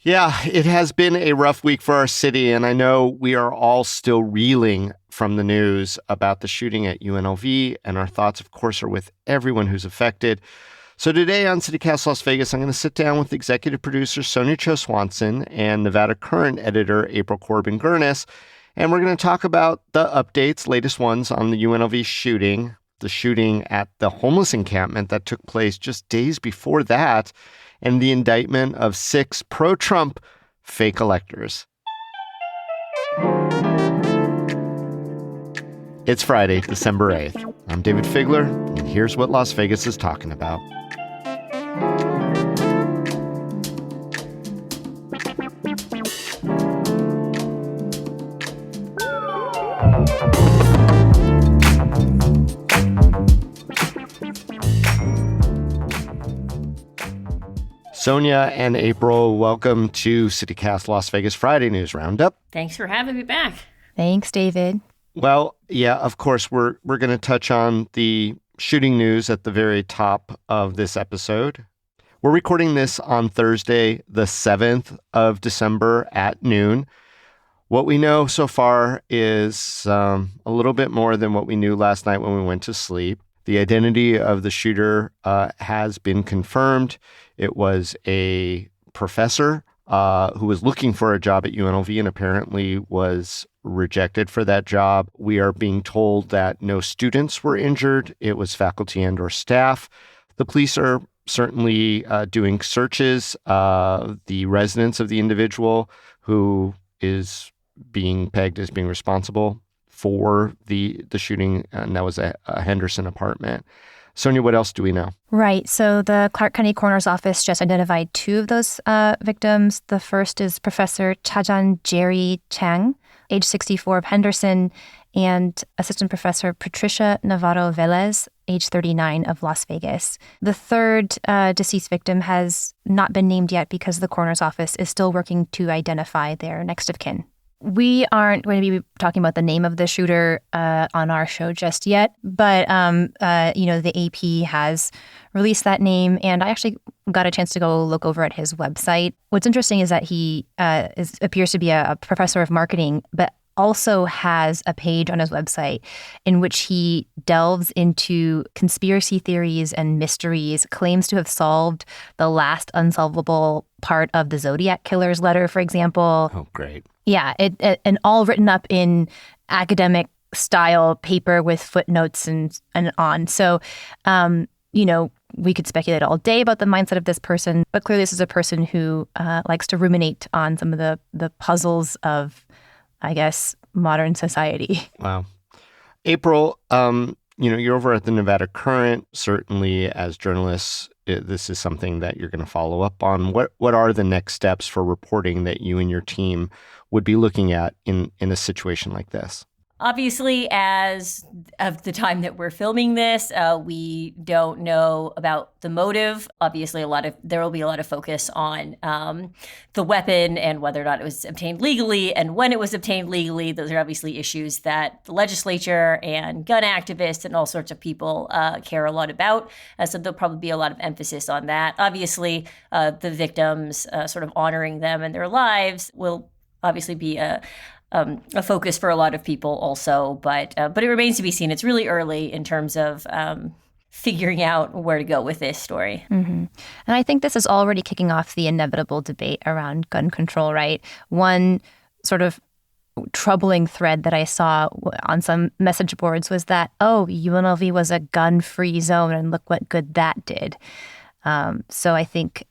Yeah, it has been a rough week for our city, and I know we are all still reeling from the news about the shooting at UNLV, and our thoughts, of course, are with everyone who's affected. So today on CityCast Las Vegas, I'm going to sit down with executive producer Sonia Cho Swanson and Nevada Current editor April Corbin-Gurnis, and we're going to talk about the updates, latest ones on the UNLV shooting, the shooting at the homeless encampment that took place just days before that, and the indictment of 6 pro-Trump fake electors. It's Friday, December 8th. I'm David Figler, and here's what Las Vegas is talking about. Sonia and April, welcome to CityCast Las Vegas Friday News Roundup. Thanks for having me back. Thanks, David. Well, yeah, of course, we're going to touch on the shooting news at the very top of this episode. We're recording this on Thursday, the 7th of December at noon. What we know so far is a little bit more than what we knew last night when we went to sleep. The identity of the shooter has been confirmed. It was a professor who was looking for a job at UNLV and apparently was rejected for that job. We are being told that no students were injured. It was faculty and or staff. The police are certainly doing searches. The residence of the individual who is being pegged as being responsible for the shooting, and that was a Henderson apartment. Sonia, what else do we know? Right. So the Clark County Coroner's Office just identified 2 of those victims. The first is Professor Chajan Jerry Chang, age 64 of Henderson, and Assistant Professor Patricia Navarro Velez, age 39 of Las Vegas. The third deceased victim has not been named yet because the Coroner's Office is still working to identify their next of kin. We aren't going to be talking about the name of the shooter on our show just yet, but the AP has released that name, and I actually got a chance to go look over at his website. What's interesting is that he appears to be a professor of marketing, but also has a page on his website in which he delves into conspiracy theories and mysteries, claims to have solved the last unsolvable part of the Zodiac Killer's letter, for example. Oh, great. Yeah, and all written up in academic style paper with footnotes and on. So, we could speculate all day about the mindset of this person, but clearly this is a person who likes to ruminate on some of the puzzles of, I guess, modern society. Wow. April, you're over at the Nevada Current. Certainly, as journalists, this is something that you're going to follow up on. What are the next steps for reporting that you and your team would be looking at in a situation like this? Obviously, as of the time that we're filming this, we don't know about the motive. Obviously, there will be a lot of focus on the weapon and whether or not it was obtained legally and when it was obtained legally. Those are obviously issues that the legislature and gun activists and all sorts of people care a lot about. So there'll probably be a lot of emphasis on that. Obviously, the victims, sort of honoring them and their lives will obviously be a focus for a lot of people also, but it remains to be seen. It's really early in terms of figuring out where to go with this story. Mm-hmm. And I think this is already kicking off the inevitable debate around gun control, right? One sort of troubling thread that I saw on some message boards was that, UNLV was a gun-free zone, and look what good that did. So I think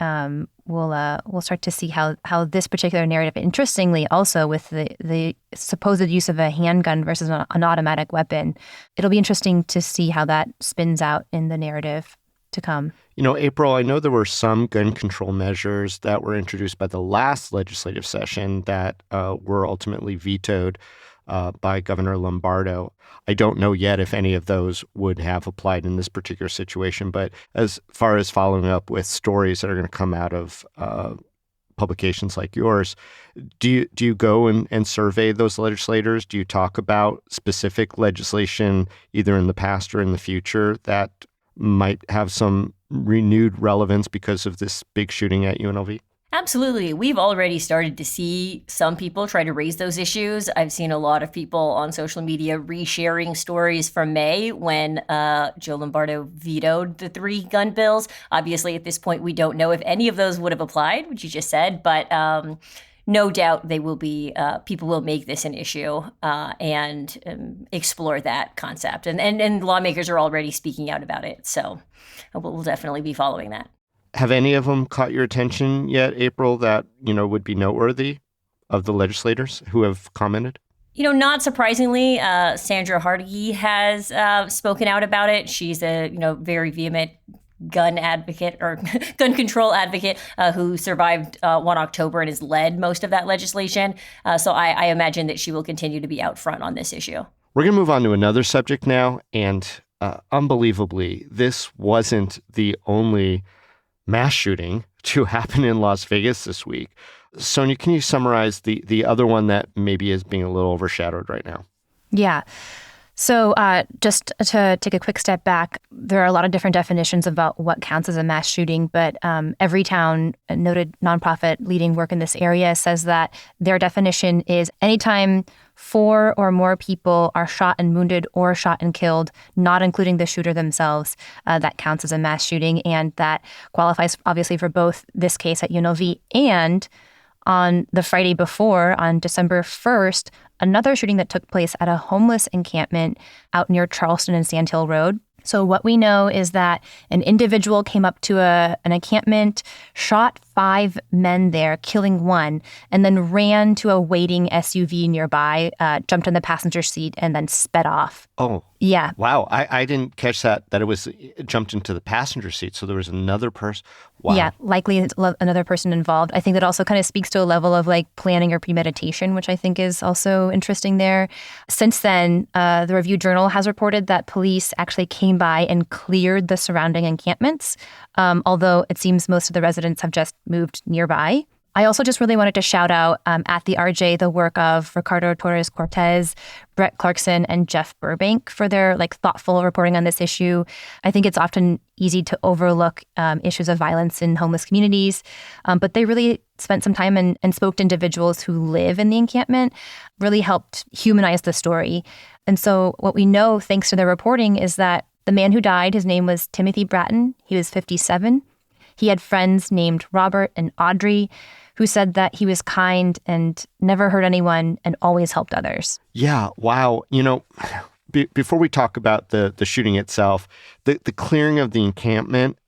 we'll start to see how this particular narrative, interestingly, also with the supposed use of a handgun versus an automatic weapon, it'll be interesting to see how that spins out in the narrative to come. April, I know there were some gun control measures that were introduced by the last legislative session that were ultimately vetoed by Governor Lombardo. I don't know yet if any of those would have applied in this particular situation, but as far as following up with stories that are going to come out of publications like yours, do you go and survey those legislators? Do you talk about specific legislation either in the past or in the future that might have some renewed relevance because of this big shooting at UNLV? Absolutely. We've already started to see some people try to raise those issues. I've seen a lot of people on social media resharing stories from May when Joe Lombardo vetoed the 3 gun bills. Obviously, at this point, we don't know if any of those would have applied, which you just said, but no doubt they will be, people will make this an issue and explore that concept. And lawmakers are already speaking out about it. So we'll definitely be following that. Have any of them caught your attention yet, April, that, would be noteworthy of the legislators who have commented? Not surprisingly, Sandra Hardig has spoken out about it. She's a, very vehement gun advocate or gun control advocate who survived 1 October and has led most of that legislation. So I imagine that she will continue to be out front on this issue. We're going to move on to another subject now. And unbelievably, this wasn't the only mass shooting to happen in Las Vegas this week. Sonia, can you summarize the other one that maybe is being a little overshadowed right now? Yeah. So just to take a quick step back, there are a lot of different definitions about what counts as a mass shooting, but Everytown, a noted nonprofit leading work in this area, says that their definition is anytime 4 or more people are shot and wounded or shot and killed, not including the shooter themselves, that counts as a mass shooting. And that qualifies obviously for both this case at UNLV and on the Friday before, on December 1st, another shooting that took place at a homeless encampment out near Charleston and Sand Hill Road. So what we know is that an individual came up to an encampment, shot 5 men there, killing 1, and then ran to a waiting SUV nearby, jumped in the passenger seat, and then sped off. Oh. Yeah. Wow. I didn't catch that it jumped into the passenger seat. So there was another person. Wow. Yeah, likely another person involved. I think that also kind of speaks to a level of like planning or premeditation, which I think is also interesting there. Since then, the Review Journal has reported that police actually came by and cleared the surrounding encampments, although it seems most of the residents have just moved nearby. I also just really wanted to shout out at the RJ the work of Ricardo Torres Cortez, Brett Clarkson, and Jeff Burbank for their thoughtful reporting on this issue. I think it's often easy to overlook issues of violence in homeless communities, but they really spent some time and spoke to individuals who live in the encampment, really helped humanize the story. And so what we know, thanks to their reporting, is that the man who died, his name was Timothy Bratton. He was 57. He had friends named Robert and Audrey who said that he was kind and never hurt anyone and always helped others. Yeah. Wow. Before we talk about the shooting itself, the clearing of the encampment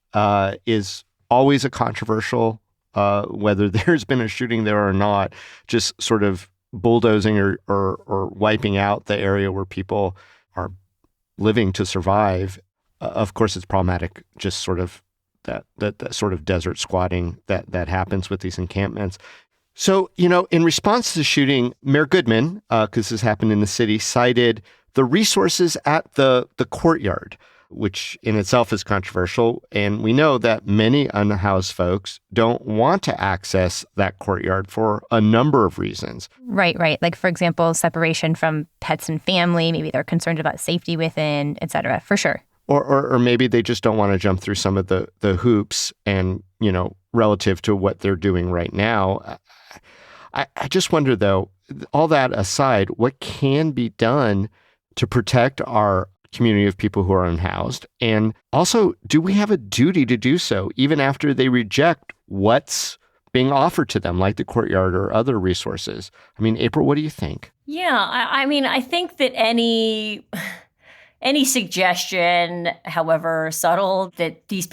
is always a controversial, whether there's been a shooting there or not, just sort of bulldozing or wiping out the area where people are living to survive. Of course, it's problematic, just sort of that sort of desert squatting that happens with these encampments. So, in response to the shooting, Mayor Goodman, because this happened in the city, cited the resources at the courtyard, which in itself is controversial. And we know that many unhoused folks don't want to access that courtyard for a number of reasons. Right. Like, for example, separation from pets and family. Maybe they're concerned about safety within, et cetera, for sure. Or maybe they just don't want to jump through some of the hoops and, relative to what they're doing right now. I just wonder, though, all that aside, what can be done to protect our community of people who are unhoused? And also, do we have a duty to do so even after they reject what's being offered to them, like the courtyard or other resources? I mean, April, what do you think? Yeah, I think that any suggestion, however subtle, that these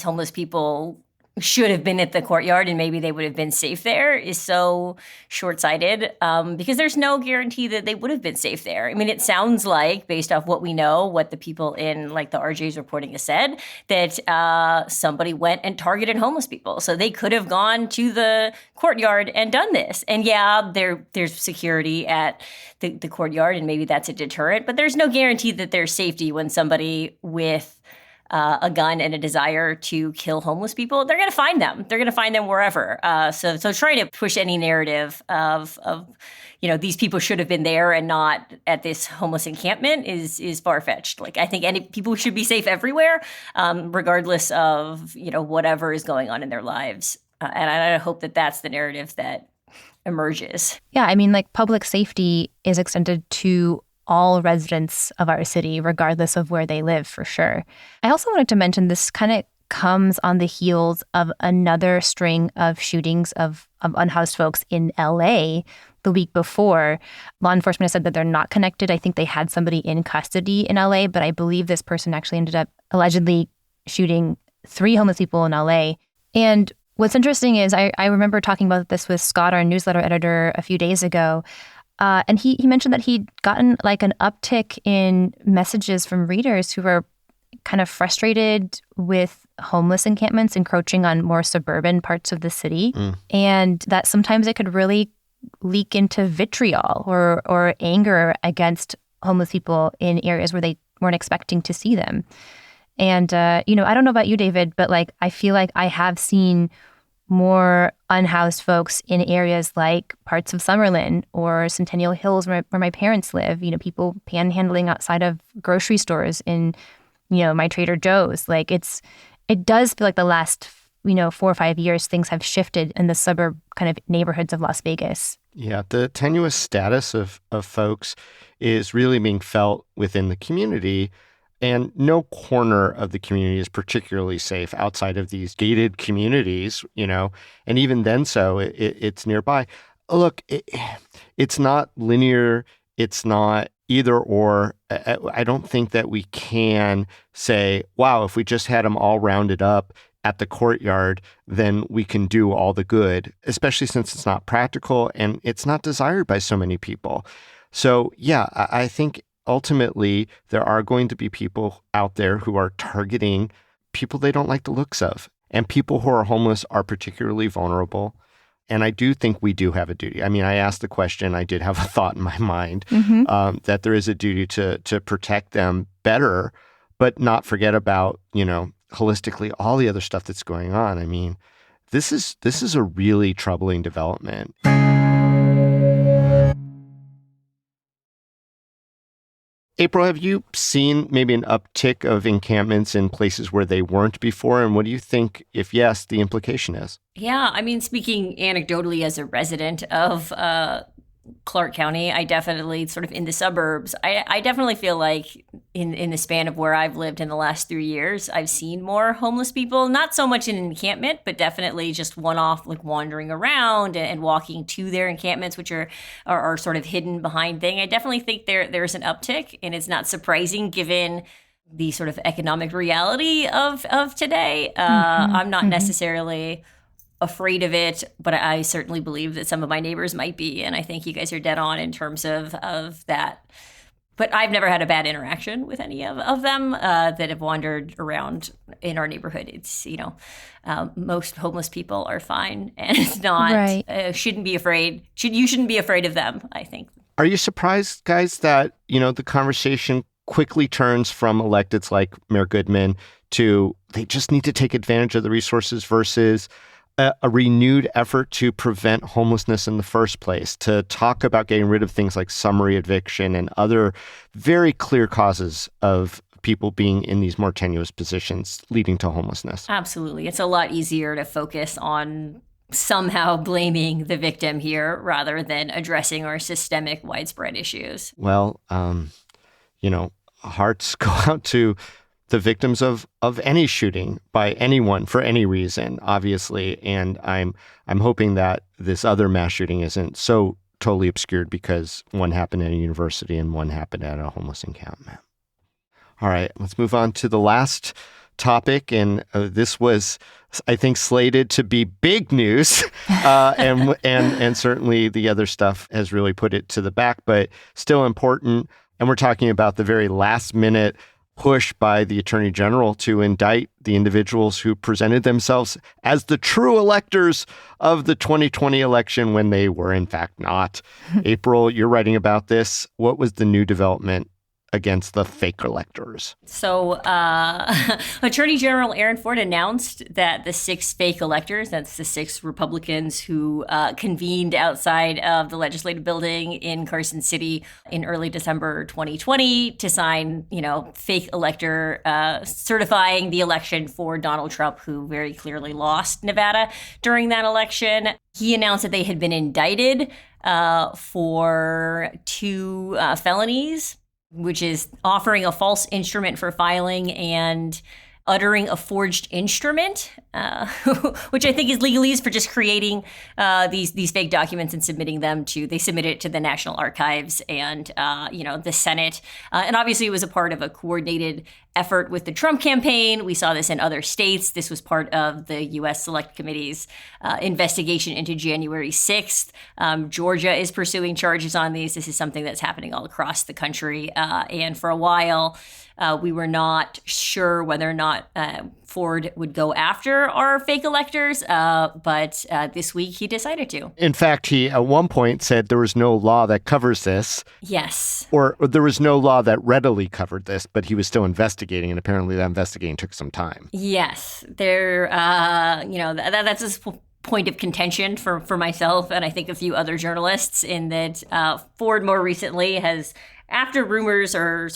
homeless people should have been at the courtyard and maybe they would have been safe there is so short-sighted because there's no guarantee that they would have been safe there. I mean, it sounds like, based off what we know, what the people in the RJ's reporting has said, that somebody went and targeted homeless people. So they could have gone to the courtyard and done this. And yeah, there's security at the courtyard and maybe that's a deterrent, but there's no guarantee that there's safety when somebody with a gun and a desire to kill homeless people, they're going to find them. They're going to find them wherever. So trying to push any narrative of these people should have been there and not at this homeless encampment is far-fetched. Like, I think people should be safe everywhere, regardless of whatever is going on in their lives. And I hope that that's the narrative that emerges. Yeah, I mean, like, public safety is extended to all residents of our city, regardless of where they live, for sure. I also wanted to mention this kind of comes on the heels of another string of shootings of unhoused folks in LA the week before. Law enforcement has said that they're not connected. I think they had somebody in custody in LA, but I believe this person actually ended up allegedly shooting 3 homeless people in LA. And what's interesting is I remember talking about this with Scott, our newsletter editor, a few days ago. And he mentioned that he'd gotten like an uptick in messages from readers who were kind of frustrated with homeless encampments encroaching on more suburban parts of the city. And that sometimes it could really leak into vitriol or anger against homeless people in areas where they weren't expecting to see them. And, I don't know about you, David, but like, I feel like I have seen more unhoused folks in areas like parts of Summerlin or Centennial Hills where my parents live, people panhandling outside of grocery stores in, my Trader Joe's. Like, it does feel like the last, 4 or 5 years, things have shifted in the suburb kind of neighborhoods of Las Vegas. Yeah, the tenuous status of folks is really being felt within the community. And no corner of the community is particularly safe outside of these gated communities, and even then it's nearby. Look, it's not linear. It's not either or. I don't think that we can say, wow, if we just had them all rounded up at the courtyard, then we can do all the good, especially since it's not practical and it's not desired by so many people. So, yeah, I think ultimately, there are going to be people out there who are targeting people they don't like the looks of. And people who are homeless are particularly vulnerable. And I do think we do have a duty. I mean, I asked the question, I did have a thought in my mind that there is a duty to protect them better, but not forget about, holistically all the other stuff that's going on. I mean, this is a really troubling development. April, have you seen maybe an uptick of encampments in places where they weren't before? And what do you think, if yes, the implication is? Yeah, I mean, speaking anecdotally as a resident of Clark County, I definitely sort of in the suburbs, I definitely feel like in the span of where I've lived in the last 3 years, I've seen more homeless people, not so much in encampment, but definitely just one-off, like wandering around and walking to their encampments, which are sort of hidden behind thing. I definitely think there's an uptick, and it's not surprising given the sort of economic reality of today. I'm not necessarily afraid of it, but I certainly believe that some of my neighbors might be, and I think you guys are dead on in terms of that. But I've never had a bad interaction with any of them that have wandered around in our neighborhood. It's, most homeless people are fine, and it's not, right. Shouldn't be afraid. You shouldn't be afraid of them, I think. Are you surprised, guys, that, the conversation quickly turns from electeds like Mayor Goodman to they just need to take advantage of the resources versus a renewed effort to prevent homelessness in the first place, to talk about getting rid of things like summary eviction and other very clear causes of people being in these more tenuous positions leading to homelessness? Absolutely. It's a lot easier to focus on somehow blaming the victim here rather than addressing our systemic widespread issues. Well, hearts go out to the victims of any shooting by anyone for any reason, obviously. And I'm hoping that this other mass shooting isn't so totally obscured because one happened at a university and one happened at a homeless encampment. All right, let's move on to the last topic. And this was, I think, slated to be big news. And certainly the other stuff has really put it to the back, but still important. And we're talking about the very last minute push by the Attorney General to indict the individuals who presented themselves as the true electors of the 2020 election when they were in fact not. April, you're writing about this. What was the new development against the fake electors. So Attorney General Aaron Ford announced that the 6 fake electors, that's the 6 Republicans who convened outside of the legislative building in Carson City in early December 2020 to sign, fake elector certifying the election for Donald Trump, who very clearly lost Nevada during that election. He announced that they had been indicted for 2 felonies, which is offering a false instrument for filing and uttering a forged instrument, which I think is legalese for just creating these fake documents and submitting them they submitted it to the National Archives and, the Senate. And obviously it was a part of a coordinated effort with the Trump campaign. We saw this in other states. This was part of the U.S. Select Committee's investigation into January 6th. Georgia is pursuing charges on these. This is something that's happening all across the country. And for a while, we were not sure whether or not Ford would go after our fake electors, but this week he decided to. In fact, he at one point said there was no law that covers this. Yes. Or there was no law that readily covered this, but he was still investigating, and apparently that investigating took some time. Yes. That's a point of contention for myself and I think a few other journalists in that Ford more recently has, after rumors or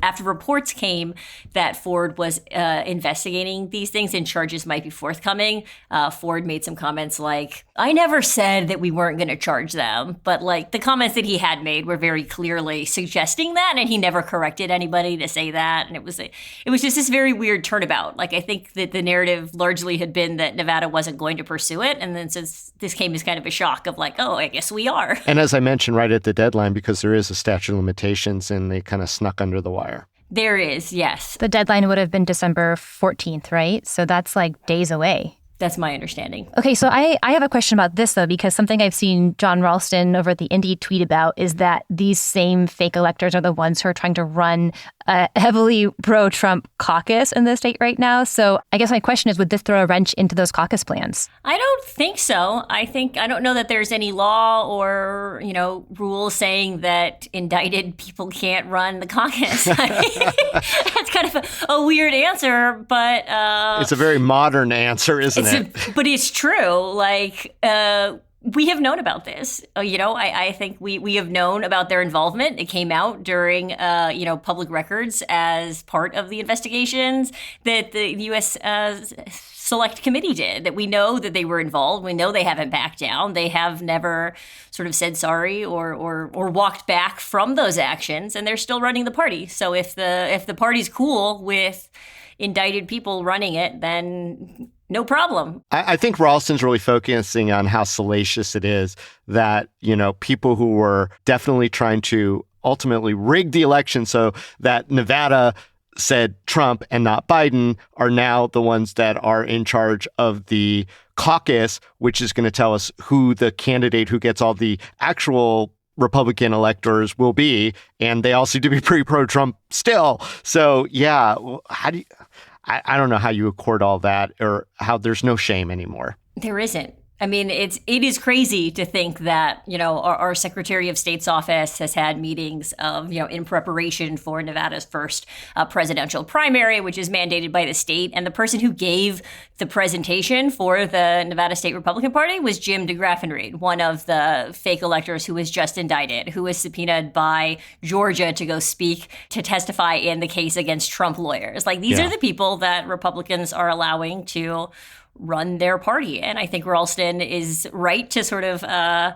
after reports came that Ford was investigating these things and charges might be forthcoming, Ford made some comments like, I never said that we weren't going to charge them, but the comments that he had made were very clearly suggesting that, and he never corrected anybody to say that. And it was just this very weird turnabout. I think that the narrative largely had been that Nevada wasn't going to pursue it. And then since this came as kind of a shock of oh, I guess we are. And as I mentioned right at the deadline, because there is a statute of limitations, and they kind of snuck under the wire. There is, yes. The deadline would have been December 14th, right? So that's days away. That's my understanding. Okay, so I have a question about this, though, because something I've seen John Ralston over at the Indy tweet about is that these same fake electors are the ones who are trying to run a heavily pro-Trump caucus in the state right now. So I guess my question is, would this throw a wrench into those caucus plans? I don't think so. I don't know that there's any law or, rule saying that indicted people can't run the caucus. That's kind of a weird answer, but... it's a very modern answer, isn't it? But it's true. We have known about this. I think we have known about their involvement. It came out during, public records as part of the investigations that the U.S. Select Committee did, that we know that they were involved. We know they haven't backed down. They have never said sorry or walked back from those actions, and they're still running the party. So if the party's cool with indicted people running it, then no problem. I think Ralston's really focusing on how salacious it is that, people who were definitely trying to ultimately rig the election so that Nevada said Trump and not Biden are now the ones that are in charge of the caucus, which is going to tell us who the candidate who gets all the actual Republican electors will be. And they all seem to be pretty pro-Trump still. So, yeah, I don't know how you accord all that or how there's no shame anymore. There isn't. I mean, it is crazy to think that, our Secretary of State's office has had meetings of, in preparation for Nevada's first presidential primary, which is mandated by the state. And the person who gave the presentation for the Nevada State Republican Party was Jim DeGraffenreid, one of the fake electors who was just indicted, who was subpoenaed by Georgia to go speak, to testify in the case against Trump lawyers. These are the people that Republicans are allowing to run their party. And I think Ralston is right to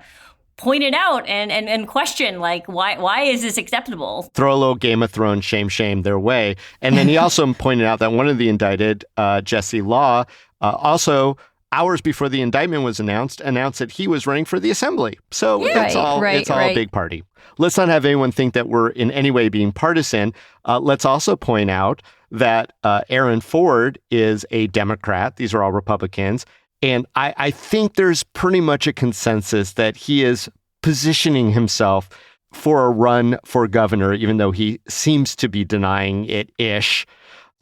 point it out and question, why is this acceptable? Throw a little Game of Thrones shame their way. And then he also pointed out that one of the indicted, Jesse Law, also hours before the indictment was announced that he was running for the assembly. So it's all a big party. Let's not have anyone think that we're in any way being partisan. Let's also point out that Aaron Ford is a Democrat. These are all Republicans. And I think there's pretty much a consensus that he is positioning himself for a run for governor, even though he seems to be denying it-ish.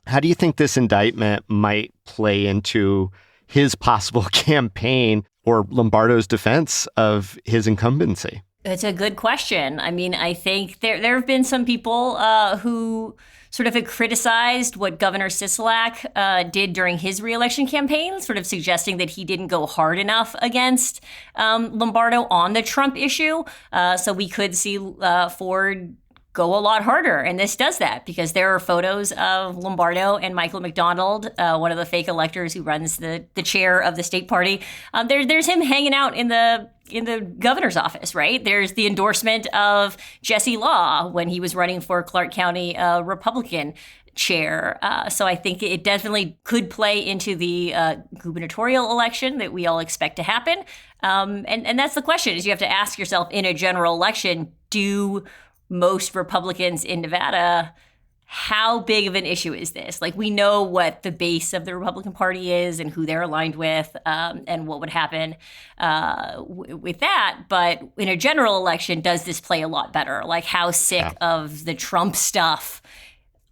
How do you think this indictment might play into his possible campaign or Lombardo's defense of his incumbency? It's a good question. I mean, I think there have been some people who sort of have criticized what Governor Sisolak did during his reelection campaign, sort of suggesting that he didn't go hard enough against Lombardo on the Trump issue. So we could see Ford go a lot harder. And this does that because there are photos of Lombardo and Michael McDonald, one of the fake electors who runs the chair of the state party. There's him hanging out in the governor's office, right? There's the endorsement of Jesse Law when he was running for Clark County Republican chair. So I think it definitely could play into the gubernatorial election that we all expect to happen. And that's the question, is you have to ask yourself in a general election, do most Republicans in Nevada, how big of an issue is this? Like, we know what the base of the Republican Party is and who they're aligned with, and what would happen with that. But in a general election, does this play a lot better? Like, how sick of the Trump stuff,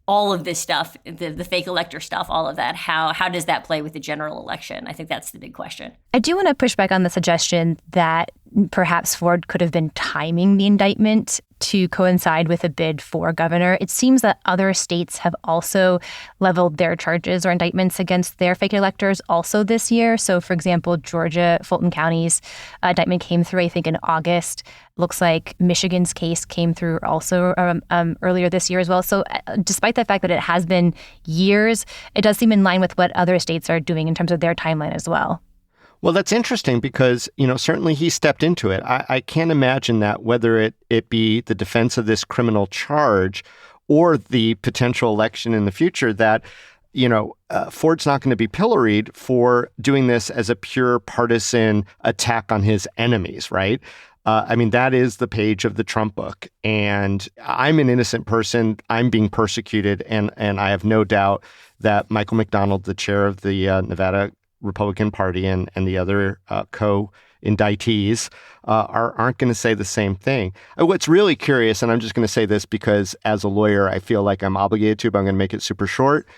all of this stuff, the fake elector stuff, all of that, how does that play with the general election? I think that's the big question. I do want to push back on the suggestion that perhaps Ford could have been timing the indictment to coincide with a bid for governor. It seems that other states have also leveled their charges or indictments against their fake electors also this year. So, for example, Georgia, Fulton County's indictment came through, I think, in August. Looks like Michigan's case came through also earlier this year as well. So despite the fact that it has been years, it does seem in line with what other states are doing in terms of their timeline as well. Well, that's interesting because, certainly he stepped into it. I can't imagine that whether it be the defense of this criminal charge or the potential election in the future, that, Ford's not going to be pilloried for doing this as a pure partisan attack on his enemies, right? That is the page of the Trump book. And I'm an innocent person. I'm being persecuted. And I have no doubt that Michael McDonald, the chair of the Nevada Republican Party and the other co-indictees aren't going to say the same thing. What's really curious, and I'm just going to say this because as a lawyer, I feel like I'm obligated to, but I'm going to make it super short.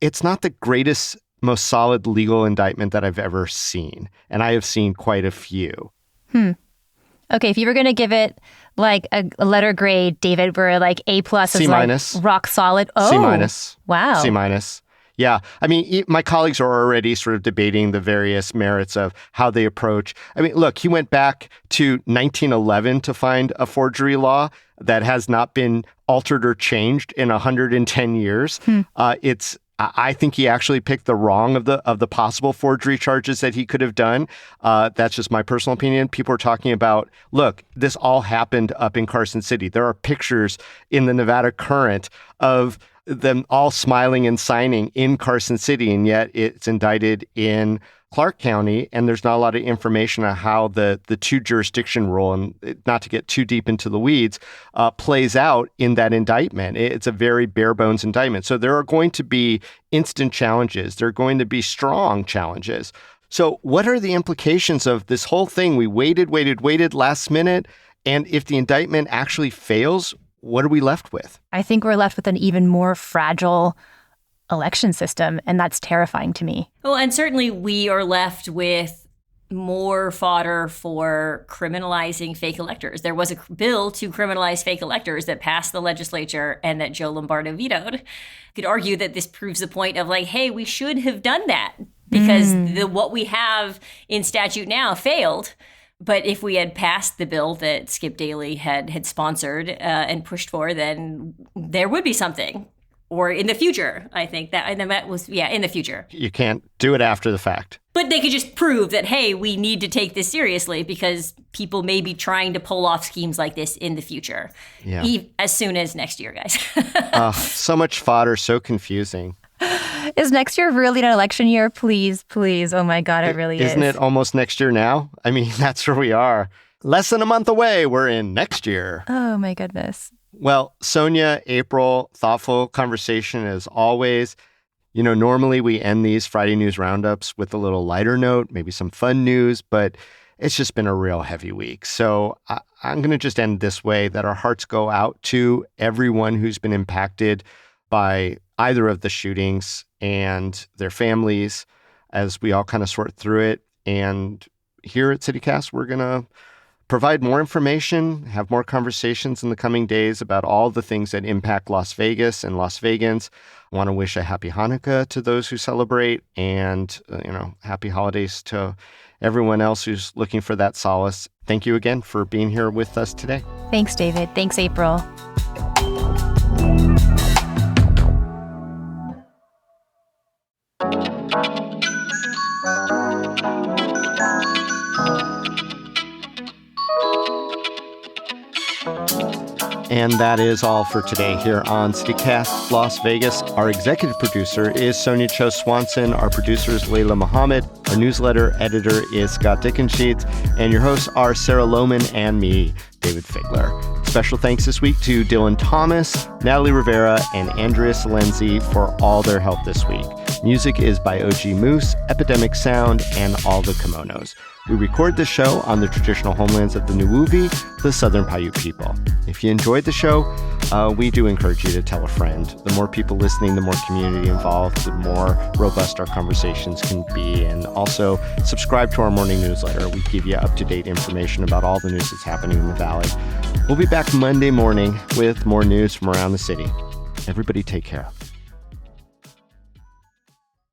It's not the greatest, most solid legal indictment that I've ever seen. And I have seen quite a few. Okay, if you were going to give it like a letter grade, David, where like A+ is C-, like rock solid. Oh, C-. Wow. C-. Yeah. My colleagues are already sort of debating the various merits of how they approach. Look, he went back to 1911 to find a forgery law that has not been altered or changed in 110 years. I think he actually picked the wrong of the possible forgery charges that he could have done. That's just my personal opinion. People are talking about, look, this all happened up in Carson City. There are pictures in the Nevada Current of them all smiling and signing in Carson City, and yet it's indicted in Clark County, and there's not a lot of information on how the two jurisdiction rule, and not to get too deep into the weeds, plays out in that indictment. It's a very bare bones indictment. So there are going to be instant challenges. There are going to be strong challenges. So what are the implications of this whole thing? We waited last minute, and if the indictment actually fails, what are we left with? I think we're left with an even more fragile election system, and that's terrifying to me. Well, and certainly we are left with more fodder for criminalizing fake electors. There was a bill to criminalize fake electors that passed the legislature and that Joe Lombardo vetoed. You could argue that this proves the point of like, hey, we should have done that because what we have in statute now failed. But if we had passed the bill that Skip Daly had sponsored and pushed for, then there would be something. Or in the future, I think that was, in the future. You can't do it after the fact. But they could just prove that, hey, we need to take this seriously because people may be trying to pull off schemes like this in the future. Yeah. As soon as next year, guys. So much fodder, so confusing. Is next year really an election year? Please. Oh my God, it really is. Isn't it almost next year now? That's where we are. Less than a month away, we're in next year. Oh my goodness. Well, Sonia, April, thoughtful conversation as always. Normally we end these Friday News Roundups with a little lighter note, maybe some fun news, but it's just been a real heavy week. So I'm going to just end this way, that our hearts go out to everyone who's been impacted by either of the shootings and their families as we all kind of sort through it. And here at CityCast, we're going to provide more information, have more conversations in the coming days about all the things that impact Las Vegas and Las Vegans. I want to wish a happy Hanukkah to those who celebrate and, happy holidays to everyone else who's looking for that solace. Thank you again for being here with us today. Thanks, David. Thanks, April. And that is all for today here on CityCast Las Vegas. Our executive producer is Sonia Cho Swanson. Our producer is Layla Muhammad. Our newsletter editor is Scott Dickensheets. And your hosts are Sarah Lohman and me, David Figler. Special thanks this week to Dylan Thomas, Natalie Rivera, and Andrea Salenzi for all their help this week. Music is by OG Moose, Epidemic Sound, and All the Kimonos. We record this show on the traditional homelands of the Nuwuvi, the Southern Paiute people. If you enjoyed the show, we do encourage you to tell a friend. The more people listening, the more community involved, the more robust our conversations can be. And also subscribe to our morning newsletter. We give you up-to-date information about all the news that's happening in the Valley. We'll be back Monday morning with more news from around the city. Everybody take care.